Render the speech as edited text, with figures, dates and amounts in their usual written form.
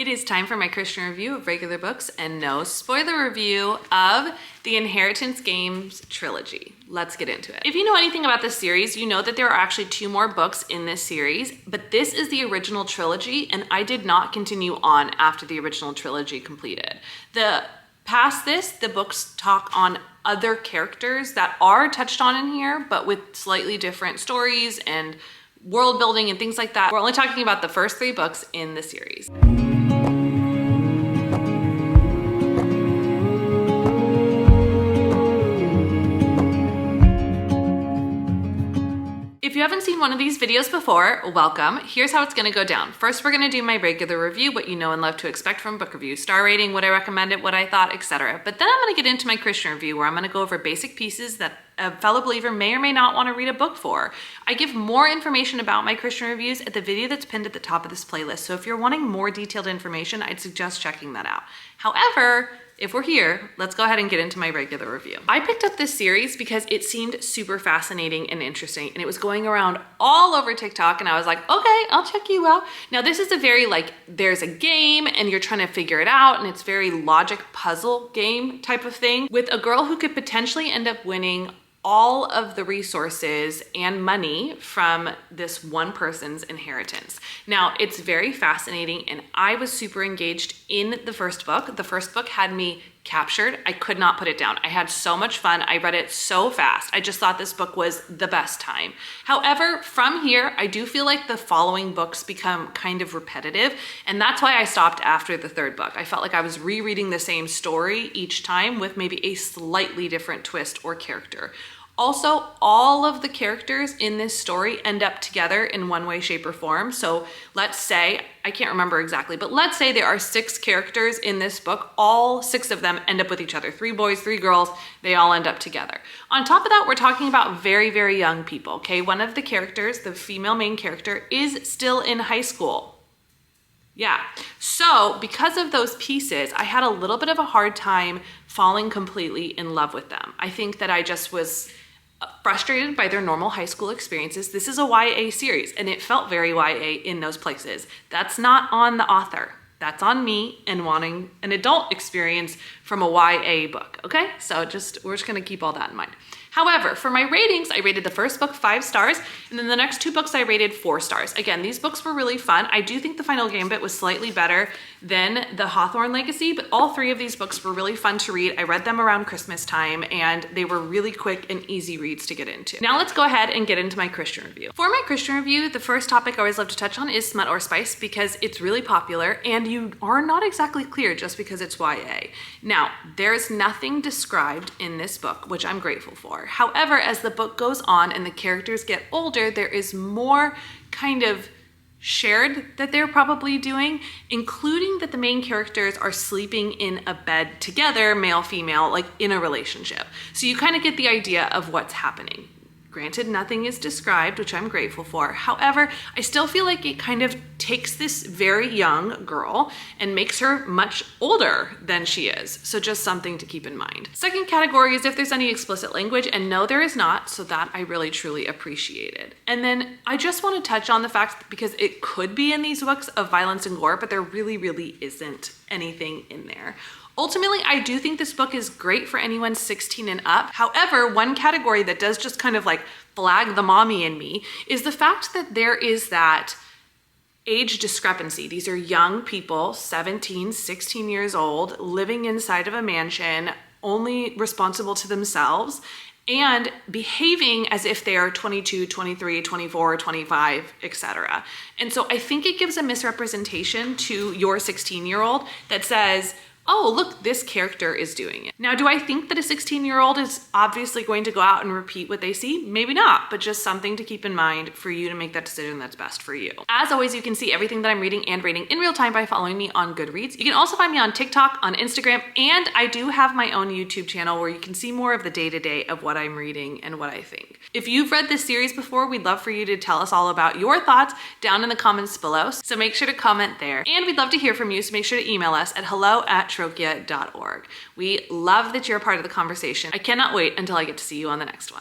It is time for my Christian review of regular books and no spoiler review of the Inheritance Games trilogy. Let's get into it. If you know anything about this series, you know that there are actually 2 more books in this series, but this is the original trilogy and I did not continue on after the original trilogy completed. Past this, the books talk on other characters that are touched on in here, but with slightly different stories and world building and things like that. We're only talking about the first 3 books in the series. If you haven't seen one of these videos before, welcome. Here's how it's gonna go down. First, we're gonna do my regular review, what you know and love to expect from book review, star rating, what I recommended, what I thought, etc. But then I'm gonna get into my Christian review where I'm gonna go over basic pieces that a fellow believer may or may not wanna read a book for. I give more information about my Christian reviews at the video that's pinned at the top of this playlist. So if you're wanting more detailed information, I'd suggest checking that out. However, if we're here, let's go ahead and get into my regular review. I picked up this series because it seemed super fascinating and interesting, and it was going around all over TikTok, and I was like, okay, I'll check you out. Now this is a very there's a game and you're trying to figure it out, and it's very logic puzzle game type of thing with a girl who could potentially end up winning all of the resources and money from this one person's inheritance. Now, it's very fascinating, and I was super engaged in the first book. The first book had me captured. I could not put it down. I had so much fun. I read it so fast. I just thought this book was the best time. However, from here, I do feel like the following books become kind of repetitive, and that's why I stopped after the 3rd book. I felt like I was rereading the same story each time with maybe a slightly different twist or character. Also, all of the characters in this story end up together in one way, shape, or form. So let's say, I can't remember exactly, but let's say there are 6 characters in this book. All 6 of them end up with each other. 3 boys, 3 girls, they all end up together. On top of that, we're talking about very, very young people, okay? One of the characters, the female main character, is still in high school. Yeah, so because of those pieces, I had a little bit of a hard time falling completely in love with them. I think that I just was frustrated by their normal high school experiences. This is a YA series, and it felt very YA in those places. That's not on the author. That's on me and wanting an adult experience from a YA book, okay? So we're just gonna keep all that in mind. However, for my ratings, I rated the first book 5 stars, and then the next 2 books I rated 4 stars. Again, these books were really fun. I do think The Final Gambit was slightly better than The Hawthorne Legacy, but all 3 of these books were really fun to read. I read them around Christmas time, and they were really quick and easy reads to get into. Now let's go ahead and get into my Christian review. For my Christian review, the first topic I always love to touch on is smut or spice because it's really popular, and you are not exactly clear just because it's YA. Now, there's nothing described in this book, which I'm grateful for. However, as the book goes on and the characters get older, there is more kind of shared that they're probably doing, including that the main characters are sleeping in a bed together, male, female, like in a relationship. So you kind of get the idea of what's happening. Granted, nothing is described, which I'm grateful for. However, I still feel like it kind of takes this very young girl and makes her much older than she is. So just something to keep in mind. Second category is if there's any explicit language, and no, there is not. So that I really, truly appreciated. And then I just want to touch on the fact, because it could be in these books of violence and gore, but there really, really isn't anything in there. Ultimately, I do think this book is great for anyone 16 and up. However, one category that does just kind of flag the mommy in me is the fact that there is that age discrepancy. These are young people, 17, 16 years old, living inside of a mansion, only responsible to themselves, and behaving as if they are 22, 23, 24, 25, etc. And so I think it gives a misrepresentation to your 16-year-old that says, oh, look, this character is doing it. Now, do I think that a 16-year-old is obviously going to go out and repeat what they see? Maybe not, but just something to keep in mind for you to make that decision that's best for you. As always, you can see everything that I'm reading and rating in real time by following me on Goodreads. You can also find me on TikTok, on Instagram, and I do have my own YouTube channel where you can see more of the day-to-day of what I'm reading and what I think. If you've read this series before, we'd love for you to tell us all about your thoughts down in the comments below. So make sure to comment there. And we'd love to hear from you, so make sure to email us at hello@trokia.org. We love that you're a part of the conversation. I cannot wait until I get to see you on the next one.